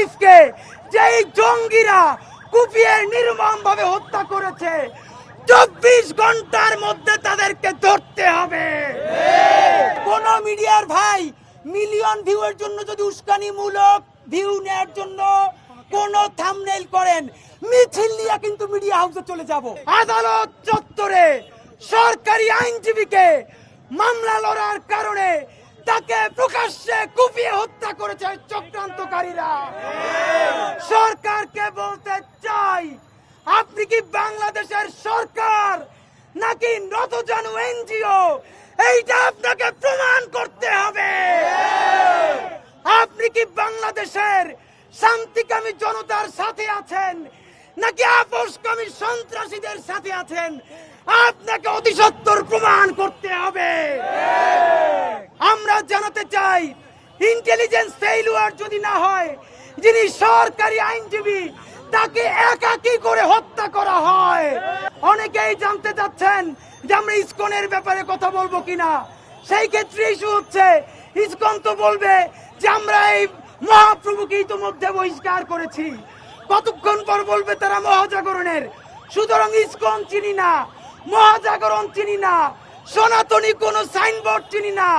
আলিফকে যেই জঙ্গিরা কুপিয়ে নির্মমভাবে হত্যা করেছে 24 ঘন্টার মধ্যে তাদেরকে ধরতে হবে। কোন মিডিয়ার ভাই মিলিয়ন ভিউয়ের জন্য যদি উস্কানিমূলক ভিউ নেয়ার জন্য কোন থাম্বনেইল করেন, মিছিল নিয়ে কিন্তু মিডিয়া হাউসে চলে যাব। আদালত চত্বরে সরকারি আইনজীবীকে মামলা লড়ার কারণে তাকে প্রকাশ্যে কুপিয়ে হত্যা করেছে চক্রান্তকারীরা। সরকারকে বলতে চাই, আপনি কি বাংলাদেশের সরকার নাকি নতজানু এনজিও? এইটা আপনাকে প্রমাণ করতে হবে। আপনি কি বাংলাদেশের শান্তিকামী জনতার সাথে আছেন নাকি আপোষকামী সন্ত্রাসীদের সাথে আছেন? আপনাকে অতি সত্বর প্রমাণ করতে হবে। আমরা জানাতে চাই, ইন্টেলিজেন্স ফেইলুয়ার যদি না হয়, যিনি সরকারি আইনজীবী তাকে একাকী করে হত্যা করা হয়। অনেকেই জানতে চাচ্ছেন যে আমরা ইসকনের ব্যাপারে কথা বলবো কিনা। সেই ক্ষেত্রে ইস্যু হচ্ছে, ইসকন তো বলবে যে আমরা এই মহাপ্রভুকে ইতিমধ্যে বহিষ্কার করেছি। কতক্ষণ পর বলবে তারা মহাজাগরণের। সুতরাং ইসকন চিনি না, মহাজাগরণ চিনি না, সনাতনী কোন সাইনবোর্ড চিনি না।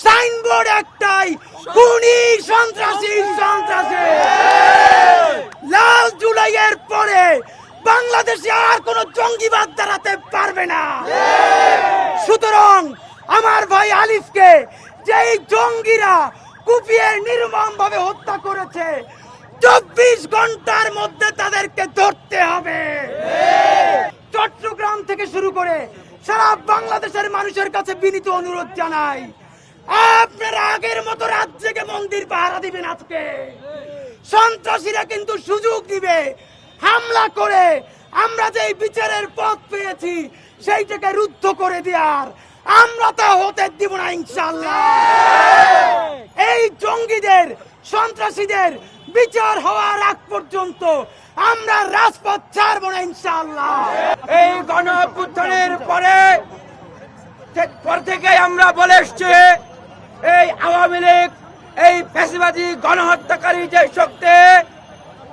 সাইনবোর্ড একটাই, খুনি সন্ত্রাসী সন্ত্রাসী। লাল জুলাইয়ের পরে বাংলাদেশে আর কোন জঙ্গিবাদ দাঁড়াতে পারবে না। সুতরাং আমার ভাই আলিফকে যেই জঙ্গিরা কুপিয়ে নির্মমভাবে হত্যা করেছে 24 ঘন্টার মধ্যে তাদেরকে ধরতে হবে। চট্টগ্রাম থেকে শুরু করে সারা বাংলাদেশের মানুষের কাছে বিনীত অনুরোধ জানাই, আপনারা আগের মতো রাত জেগে মন্দির পাহারা দিবেন। আজকে সন্ত্রাসীরা কিন্তু সুযোগ দিবে হামলা করে আমরা যে বিচারের পথ পেয়েছি সেইটাকে রুদ্ধ করে দেওয়ার। আমরা তা হতে দিব না ইনশাআল্লাহ। এই জঙ্গিদের সন্ত্রাসীদের বিচার হওয়ার আগ পর্যন্ত আমরা রাজপথ ছাড়বো না ইনশাআল্লাহ। এই গণ অভ্যুত্থানের পরে থেকে আমরা বলে এসছি, এই আওয়ামী লীগ, এই ফ্যাসিবাদী গণহত্যাকারী যে শক্তি,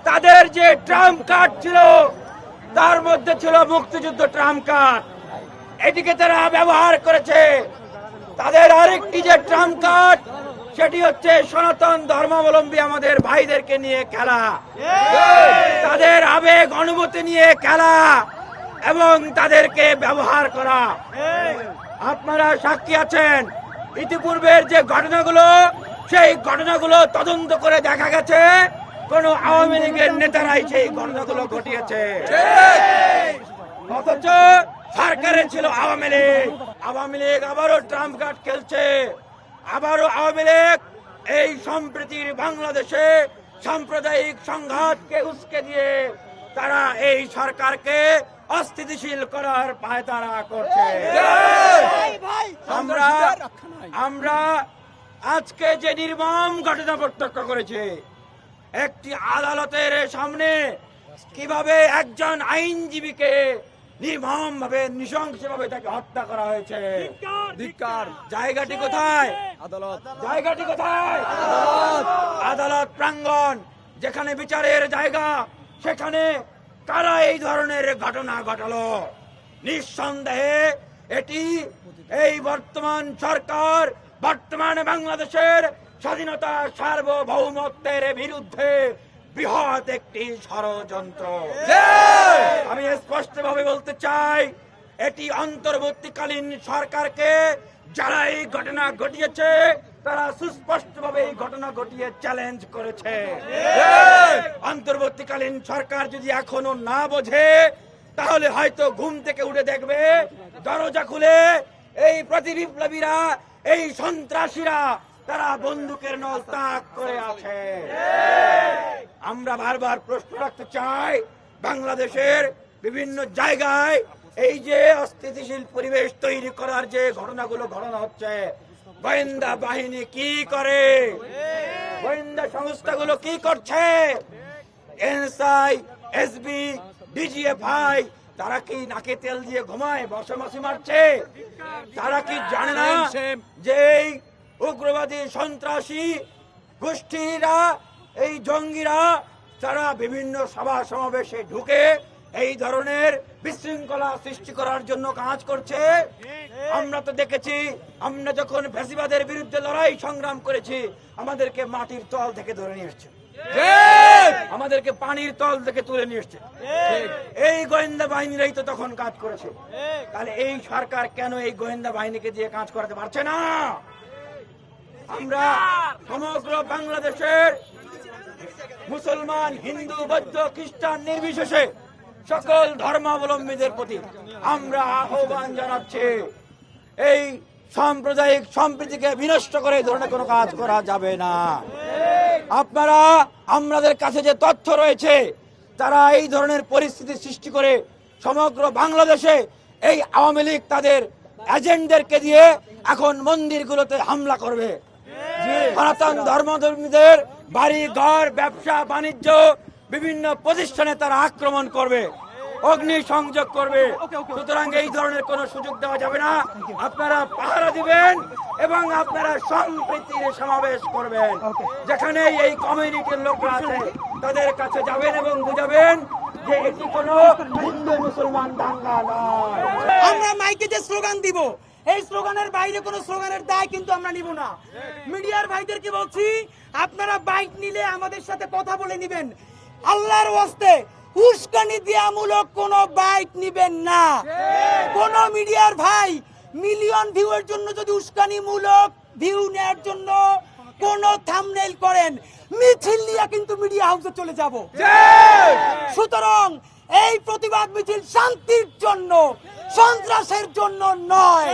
তাদের যে ট্রাম্প কার্ড ছিল তার মধ্যে ছিল মুক্তিযুদ্ধ ট্রাম্প কার্ড। এটিকে তারা ব্যবহার করেছে। তাদের আরেকটি যে ট্রাম্প কার্ড, সেটি হচ্ছে সনাতন ধর্মাবলম্বী আমাদের ভাইদেরকে নিয়ে খেলা, তাদের আবেগ অনুভূতি নিয়ে খেলা এবং তাদেরকে ব্যবহার করা। আপনারা সাক্ষী আছেন, ইতিপূর্বের যে ঘটনাগুলো, সেই ঘটনাগুলো তদন্ত করে দেখা গেছে কোন আওয়ামী লীগের নেতারাই সেই ঘটনাগুলো ঘটিয়েছে। অথচ সরকারে ছিল আওয়ামী লীগ। আওয়ামী লীগ আবারও ট্রাম্প কার্ড খেলছে। আবারও আওয়ামী লীগ এই সম্প্রীতির বাংলাদেশে সাম্প্রদায়িক সংঘাতকে উস্কে দিয়ে তারা এই সরকারকে অস্থিতিশীল করার পায়তারা করছে। আমরা আজকে যে নির্মম ঘটনা প্রত্যক্ষ করেছি, একটি আদালতের সামনে কিভাবে একজন আইনজীবীকে নির্মম ভাবে নৃশংসভাবে তাকে হত্যা করা হয়েছে। জায়গাটি কোথায়? আদালত। জায়গাটি কোথায়? আদালত প্রাঙ্গণ, যেখানে বিচারের জায়গা, সেখানে কারা এই ধরনের ঘটনা ঘটালো? নিঃসন্দেহে এটি এই বর্তমান সরকার, বর্তমানে বাংলাদেশের স্বাধীনতা সার্বভৌমত্বের বিরুদ্ধে বৃহৎ একটি ষড়যন্ত্র। আমি স্পষ্টভাবে বলতে চাই, এটি অন্তর্বর্তীকালীন সরকারকে যারা এই ঘটনা ঘটিয়েছে তারা সুস্পষ্টভাবে এই ঘটনা ঘটিয়ে চ্যালেঞ্জ করেছে। অন্তর্বর্তীকালীন সরকার যদি এখনো না বোঝে, তাহলে হয়তো ঘুম থেকে উঠে দেখবে দরজা খুলে এই প্রতিবিপ্লবীরা, এই সন্ত্রাসীরা তারা বন্দুকের নল তাক করে আছে। আমরা বারবার প্রশ্ন রাখতে চাই, বাংলাদেশের বিভিন্ন জায়গায় এই যে অস্থিতিশীল পরিবেশ তৈরি করার যে ঘটনাগুলো ঘটনা হচ্ছে, গোয়েন্দা বাহিনী কি করে? গোয়েন্দা সংস্থাগুলো কি করছে? এনএসআই, এসবি, ডিজিএফআই, তারা কি নাকে তেল দিয়ে ঘুমায় বসে মাসি মারছে? তারা কি জানে না যে উগ্রবাদী সন্ত্রাসী গোষ্ঠীরা এই জঙ্গিরা তারা বিভিন্ন সভা সমাবেশে ঢুকে এই ধরনের বিশৃঙ্খলা সৃষ্টি করার জন্য কাজ করছে। আমরা তো দেখেছি, আমরা যখন ফ্যাসিবাদের বিরুদ্ধে লড়াই সংগ্রাম করেছি, আমাদেরকে মাটির তল থেকে ধরে নিয়ে এসছে, আমাদেরকে পানির তল থেকে তুলে নিয়ে এসছে। এই গোয়েন্দা বাহিনীরাই তো তখন কাজ করেছে। তাহলে এই সরকার কেন এই গোয়েন্দা বাহিনীকে দিয়ে কাজ করাতে পারছে না? আমরা সমগ্র বাংলাদেশের মুসলমান, হিন্দু, বৌদ্ধ, খ্রিস্টান নির্বিশেষে সকল ধর্মাবলম্বীদের প্রতি আমরা আহ্বান জানাচ্ছি, এই সাম্প্রদায়িক সম্প্রীতিকে বিনষ্ট করে এই ধরনের কোনো কাজ করা যাবে না। আপনারা, আমাদের কাছে যে তথ্য রয়েছে, তারা এই ধরনের পরিস্থিতি সৃষ্টি করে সমগ্র বাংলাদেশে এই আওয়ামী লীগ তাদের এজেন্টদেরকে দিয়ে এখন মন্দিরগুলোতে হামলা করবে। সনাতন ধর্মধর্মীদের বাড়ি ঘর, ব্যবসা বাণিজ্য, বিভিন্ন প্রতিষ্ঠানে তারা আক্রমণ করবে, অগ্নি সংযোগ করবে। সুতরাং এই ধরনের কোনো সুযোগ দেওয়া যাবে না। আপনারা পাহারা দিবেন এবং আপনারা সম্প্রীতির সমাবেশ করবেন। যেখানে এই কমিউনিটির লোকরা আছে তাদের কাছে যাবেন এবং বুঝাবেন যে এটি কোনো হিন্দু মুসলমান দাঙ্গা নয়। আমরা মাইকে যে স্লোগান দিব, এই স্লোগানের বাইরে কোনো স্লোগানের দায় কিন্তু আমরা নিব না। মিডিয়ার ভাইদেরকে বলছি, আপনারা বাইক নিলে আমাদের সাথে কথা বলে নিবেন। আল্লাহর ওয়াস্তে উস্কানি দেয়ামূলক কোনো বাইক নিবেন না। কোন মিডিয়ার ভাই মিলিয়ন ভিউয়ের জন্য যদি উস্কানিমূলক ভিউ নেওয়ার জন্য কোন থাম্বনেইল করেন, মিছিল নিয়ে কিন্তু মিডিয়া হাউসে চলে যাব। সুতরাং এই প্রতিবাদ মিছিল শান্তির জন্য, সন্ত্রাসের জন্য নয়।